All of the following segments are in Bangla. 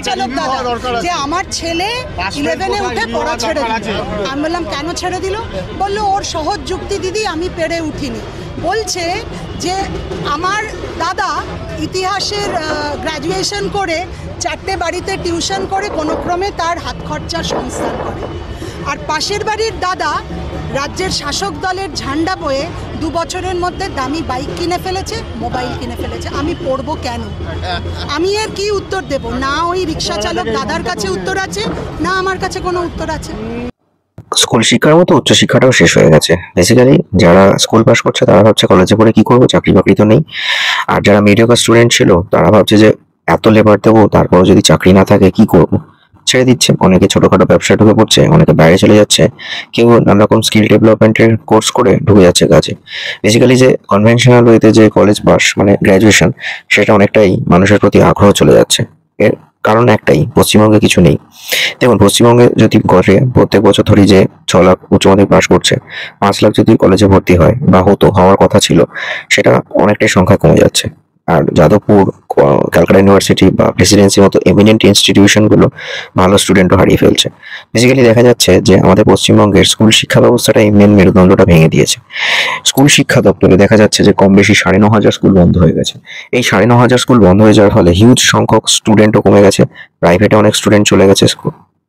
চালক দাদা যে আমার ছেলে 11-এ উঠে পড়া ছেড়ে দিল। আমি বললাম কেন ছেড়ে দিল? বললো ওর সহজ যুক্তি দিদি আমি পেরে উঠিনি। বলছে যে আমার দাদা ইতিহাসের গ্র্যাজুয়েশন করে 4টে বাড়িতে টিউশন করে কোনো ক্রমে তার হাত খরচার সংস্থান করে, আর পাশের বাড়ির দাদা রাজ্যের শাসক দলের ঝান্ডা বয়ে 2 বছরের মধ্যে দামি বাইক কিনে ফেলেছে, মোবাইল কিনে ফেলেছে। আমি পড়বো কেন? আমি এর কি উত্তর দেব? না ওই রিক্সা চালক দাদার কাছে উত্তর আছে, না আমার কাছে কোনো উত্তর আছে। স্কুল শিক্ষার মতো উচ্চশিক্ষাটাও শেষ হয়ে গেছে। বেসিক্যালি যারা স্কুল পাস করছে তারা ভাবছে কলেজে পড়ে কি করবো, চাকরি বাকরি তো নেই। আর যারা মিডিয়াকার স্টুডেন্ট ছিল তারা ভাবছে যে এত লেবার দেবো তারপরও যদি চাকরি না থাকে কি করবো, ছেড়ে দিচ্ছে। অনেকে ছোটখাটো ব্যবসায় ঢুকে পড়ছে, অনেকে বাইরে চলে যাচ্ছে, কেউ নানা রকম স্কিল ডেভেলপমেন্টের কোর্স করে ঢুকে যাচ্ছে কাজে। বেসিক্যালি যে কনভেনশনাল ওয়েতে যে কলেজ পাস মানে গ্র্যাজুয়েশন, সেটা অনেকটাই মানুষের প্রতি আগ্রহ চলে যাচ্ছে। এর কারণ একটাই, পশ্চিমবঙ্গে কিছু নেই। দেখুন, পশ্চিমবঙ্গে যদি গড়ে প্রত্যেক বছর ধরি যে 6 লাখ উচ্চ মাধ্যমিক পাস করছে, 5 লাখ যদি কলেজে ভর্তি হয় বা হওয়ার কথা ছিল, সেটা অনেকটাই সংখ্যা কমে যাচ্ছে। আর যাদবপুর, ক্যালকাটা ইউনিভার্সিটি বা প্রেসিডেন্সির মতো এমিনেন্ট ইনস্টিটিউশনগুলো ভালো স্টুডেন্টও হারিয়ে ফেলছে। বেসিক্যালি দেখা যাচ্ছে যে আমাদের পশ্চিমবঙ্গের স্কুল শিক্ষা ব্যবস্থাটাই মেন মেরুদণ্ডটা ভেঙে দিয়েছে। স্কুল শিক্ষা দপ্তরে দেখা যাচ্ছে যে কম বেশি 9,500 স্কুল বন্ধ হয়ে গেছে। এই 9,500 স্কুল বন্ধ হয়ে যাওয়ার ফলে হিউজ সংখ্যক স্টুডেন্টও কমে গেছে। প্রাইভেটে অনেক স্টুডেন্ট চলে গেছে,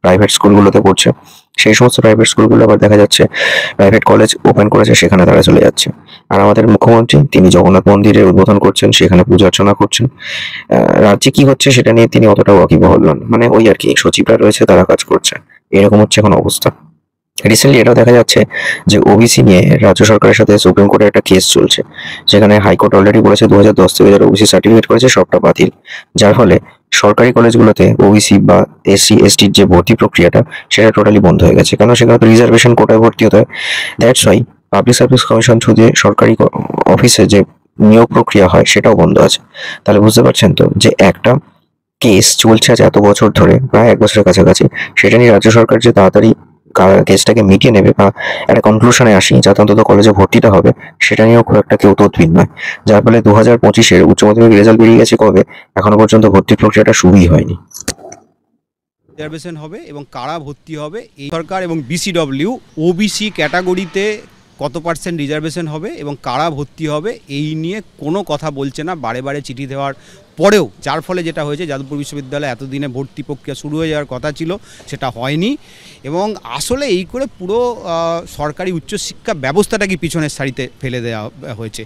প্রাইভেট স্কুলগুলোতে পড়ছে। সেই সমস্ত প্রাইভেট স্কুলগুলো আবার দেখা যাচ্ছে প্রাইভেট কলেজ ওপেন করেছে, সেখানে তারা চলে যাচ্ছে। আর আমাদের মুখ্যমন্ত্রী তিনি জগন্নাথ মন্দিরের উদ্বোধন করছেন, সেখানে পূজা অর্চনা করছেন। রাজ্যে কি হচ্ছে সেটা নিয়ে তিনি অতটা ওয়াকিবহাল নন। মানে ওই আর কি, সচিবরা রয়েছে তারা কাজ করছে, এরকম হচ্ছে এখন অবস্থা। রিসেন্টলি এটাও দেখা যাচ্ছে যে ওবিসি নিয়ে রাজ্য সরকারের সাথে সুপ্রিম কোর্টে একটা কেস চলছে, যেখানে হাইকোর্ট অলরেডি বলেছে 2010 থেকে যারা ওবিসি সার্টিফিকেট করেছে সবটা বাতিল। যার ফলে সরকারি কলেজগুলোতে ওবিসি বা এসসি এসটির যে ভর্তি প্রক্রিয়াটা সেটা টোটালি বন্ধ হয়ে গেছে, কারণ সেখানে তো রিজার্ভেশন কোটায় ভর্তি হতে হয়। That's why public service commission through দিয়ে সরকারি অফিসে যে নিয়োগ প্রক্রিয়া হয় সেটাও বন্ধ আছে। তাহলে বুঝতে পারছেন তো যে একটা কেস চলছে আজ এত বছর ধরে, প্রায় 1 বছরের কাছাকাছি, সেটা নিয়ে রাজ্য সরকার যে তাড়াতাড়ি কেসটাকে মিটিয়ে নেবে বা একটা কনক্লুশনে আসি যাতে অন্তত কলেজে ভর্তিটা হবে, সেটা নিয়েও খুব একটা কেউ তদবির নয়। যার ফলে 2025-এর উচ্চ মাধ্যমিক রেজাল্ট বেরিয়ে গেছে কবে, এখনো পর্যন্ত ভর্তি প্রক্রিয়াটা শুরুই হয়নি। রিজার্ভেশন হবে এবং কারা ভর্তি হবে, এই সরকার এবং বিসিডব্লিউ ওবিসি ক্যাটাগরিতে কত % রিজার্ভেশন হবে এবং কারা ভর্তি হবে এই নিয়ে কোনো কথা বলছে না, বারে বারে চিঠি দেওয়ার পরেও। যার ফলে যেটা হয়েছে, যাদবপুর বিশ্ববিদ্যালয়ে এতদিনে ভর্তি প্রক্রিয়া শুরু হয়ে যাওয়ার কথা ছিল, সেটা হয়নি। এবং আসলে এই করে পুরো সরকারি উচ্চশিক্ষা ব্যবস্থাটাকে পিছনের সারিতে ফেলে দেওয়া হয়েছে।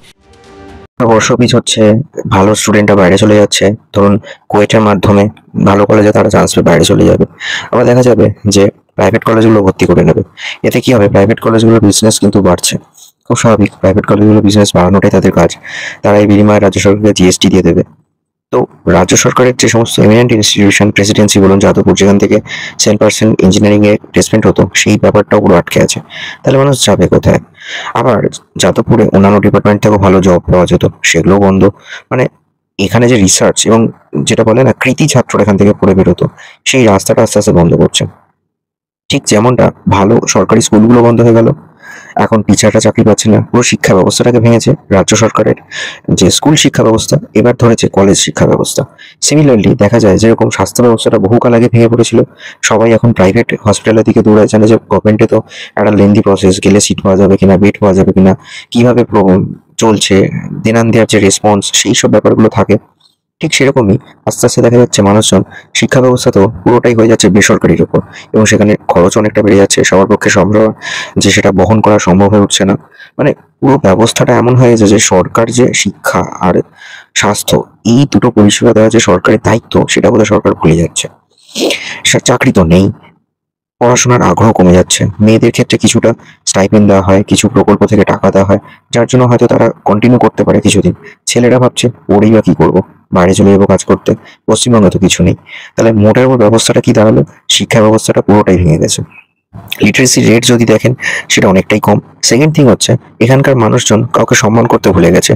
বর্ষপিচ হচ্ছে, ভালো স্টুডেন্টরা বাইরে চলে যাচ্ছে। ধরুন কুয়েটের মাধ্যমে ভালো কলেজে তারা চান্স পেয়ে বাইরে চলে যাবে। আবার দেখা যাবে যে প্রাইভেট কলেজগুলো ভর্তি করে নেবে। এতে কি হবে, প্রাইভেট কলেজগুলোর বিজনেস কিন্তু বাড়ছে। খুব স্বাভাবিক, প্রাইভেট কলেজগুলোর বিজনেস বাড়ানোটাই তাদের কাজ। তারা এই বিনিময়ে রাজ্য সরকারকে জিএসটি দিয়ে দেবে। তো রাজ্য সরকারের যে সমস্ত এমিনেন্ট ইনস্টিটিউশন, প্রেসিডেন্সি বলুন, যাদবপুর, যেখান থেকে 10% ইঞ্জিনিয়ারিংয়ে প্লেসমেন্ট হতো, সেই ব্যাপারটাও পুরো আটকে আছে। তাহলে মানুষ যাবে কোথায়? আবার যাদবপুরে অন্যান্য ডিপার্টমেন্ট থেকেও ভালো জব পাওয়া যেত, সেগুলোও বন্ধ। মানে এখানে যে রিসার্চ এবং যেটা বলে না কৃতি ছাত্ররা এখান থেকে পড়ে বেরোতো, সেই রাস্তাটা আস্তে আস্তে বন্ধ করছে। ঠিক যেমনটা ভালো সরকারি স্কুলগুলো বন্ধ হয়ে গেল, এখন টিচাররা চাকরি পাচ্ছে না, পুরো শিক্ষা ব্যবস্থাটাকে ভেঙেছে রাজ্য সরকারের যে স্কুল শিক্ষা ব্যবস্থা, এবার ধরেছে কলেজ শিক্ষা ব্যবস্থা। সিমিলারলি দেখা যায় যেরকম স্বাস্থ্য ব্যবস্থাটা বহুকাল আগে ভেঙে পড়েছিল, সবাই এখন প্রাইভেট হসপিটালের দিকে দৌড়ায়, জানে যে গভর্নমেন্টে তো একটা লেন্দি প্রসেস, গেলে সিট পাওয়া যাবে কিনা, বেড পাওয়া যাবে কিনা, কিভাবে চলছে, দেনান দেওয়ার যে রেসপন্স, সেই সব ব্যাপারগুলো থাকে। ঠিক সেরকমই আস্তে আস্তে দেখা যাচ্ছে মানুষজন শিক্ষা ব্যবস্থা তো পুরোটাই হয়ে যাচ্ছে বেসরকারির উপর, এবং সেখানে খরচ অনেকটা বেড়ে যাচ্ছে, সবার পক্ষে সম্ভব যে সেটা বহন করা সম্ভব হয়ে উঠছে না। মানে পুরো ব্যবস্থাটা এমন হয়ে গেছে যে সরকার যে শিক্ষা আর স্বাস্থ্য, এই দুটো পরিষেবা দেওয়া যে সরকারের দায়িত্ব, সেটা বোধহয় সরকার ভুলে যাচ্ছে। চাকরি তো নেই, পড়াশোনার আগ্রহ কমে যাচ্ছে। মেয়েদের ক্ষেত্রে কিছুটা স্টাইপেন্ড দেওয়া হয়, কিছু প্রকল্প থেকে টাকা দেওয়া হয়, যার জন্য হয়তো তারা কন্টিনিউ করতে পারে কিছুদিন। ছেলেরা ভাবছে পড়েই বা কি করবো, বাইরে চলে যাবো কাজ করতে, পশ্চিমবঙ্গে তো কিছু নেই। তাহলে মোটের উপর ব্যবস্থাটা কি দাঁড়ালো, শিক্ষা ব্যবস্থাটা পুরোটাই ভেঙে গেছে। লিটারেসি রেট যদি দেখেন সেটা অনেকটাই কম। সেকেন্ড থিং হচ্ছে এখানকার মানুষজন কাউকে সম্মান করতে ভুলে গেছে।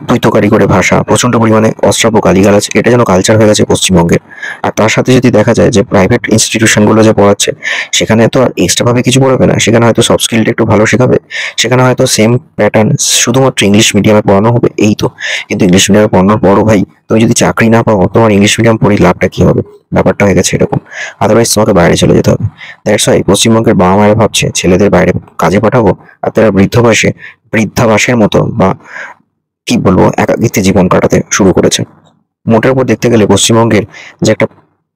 দ্বৈতকারী করে ভাষা, প্রচন্ড পরিমাণে অশ্রাব্য গালিগালাজ, এটা যেন কালচার হয়ে গেছে পশ্চিমবঙ্গের। আর তার সাথে যদি দেখা যায় যে প্রাইভেট ইনস্টিটিউশনগুলো যে পড়াচ্ছে, সেখানে তো আর এক্সট্রা ভাবে কিছু পড়াবে না, সেখানে হয়তো সফট স্কিলটা একটু ভালো শেখাবে, সেখানে হয়তো সেম প্যাটার্ন শুধুমাত্র ইংলিশ মিডিয়ামে পড়ানো হবে, এই তো। কিন্তু ইংলিশ মিডিয়ামে পড়ানোর পরও ভাই তুমি যদি চাকরি না পাও, তোমার ইংলিশ মিডিয়াম পড়ে লাভটা কি হবে? ব্যাপারটা হয়ে গেছে এরকম। আদারওয়াইজ তোমাকে বাইরে চলে যেতে হবে। দ্যাটস ওয়াই পশ্চিমবঙ্গের বাবা মায়েরা ভাবছে ছেলেদের বাইরে কাজে পাঠাবো, আর তারা বৃদ্ধাবাসের মতো বা কি বলবো একাকিত্বে জীবন কাটাতে শুরু করেছে। মোটের উপর দেখতে গেলে পশ্চিমবঙ্গের যে একটা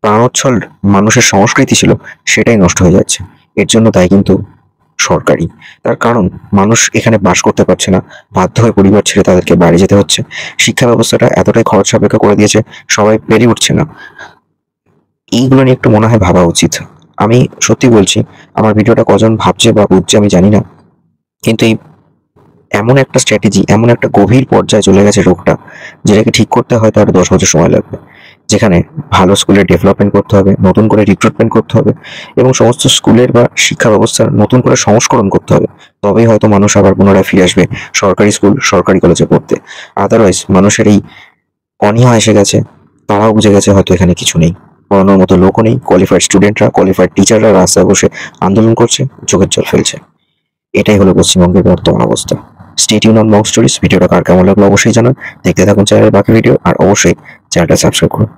প্রাণোচ্ছল মানুষের সংস্কৃতি ছিল, সেটাই নষ্ট হয়ে যাচ্ছে। এর জন্য দায়ী কিন্তু সরকারি। তার কারণ মানুষ এখানে বাস করতে পারছে না, বাধ্য হয়ে পরিবার ছেড়ে তাদেরকে বাইরে যেতে হচ্ছে। শিক্ষা ব্যবস্থাটা এতটাই খরচ সাপেক্ষ করে দিয়েছে, সবাই পেরে উঠছে না। এইগুলো নিয়ে একটু মনে হয় ভাবা উচিত। আমি সত্যি বলছি, আমার ভিডিওটা কজন ভাবছে বা বুঝছে আমি জানি না, কিন্তু এই এমন একটা স্ট্র্যাটেজি, এমন একটা গভীর পর্যায়ে চলে গেছে রোগটা, যেটাকে ঠিক করতে হয়তো আরো 10 বছর সময় লাগবে। যেখানে ভালো স্কুলের ডেভেলপমেন্ট করতে হবে, নতুন করে রিক্রুটমেন্ট করতে হবে, এবং সমস্ত স্কুলের বা শিক্ষা ব্যবস্থার নতুন করে সংস্করণ করতে হবে। তবেই হয়তো মানুষ আবার পুনরায় ফিরে আসবে সরকারি স্কুল, সরকারি কলেজে পড়তে। আদারওয়াইজ মানুষের এই অনীহা এসে গেছে, তারাও বুঝে গেছে হয়তো এখানে কিছু নেই, পড়ানোর মতো লোকও নেই। কোয়ালিফাইড স্টুডেন্টরা, কোয়ালিফাইড টিচাররা রাস্তায় বসে আন্দোলন করছে, চোখের জল ফেলছে। এটাই হলো পশ্চিমবঙ্গের বর্তমান অবস্থা। Stay tune on mock stories. ভিডিওটা কার কেমন লাগলো অবশ্যই জানান। দেখতে থাকুন চ্যানেলের বাকি ভিডিও, আর অবশ্যই চ্যানেলটা সাবস্ক্রাইব করুন।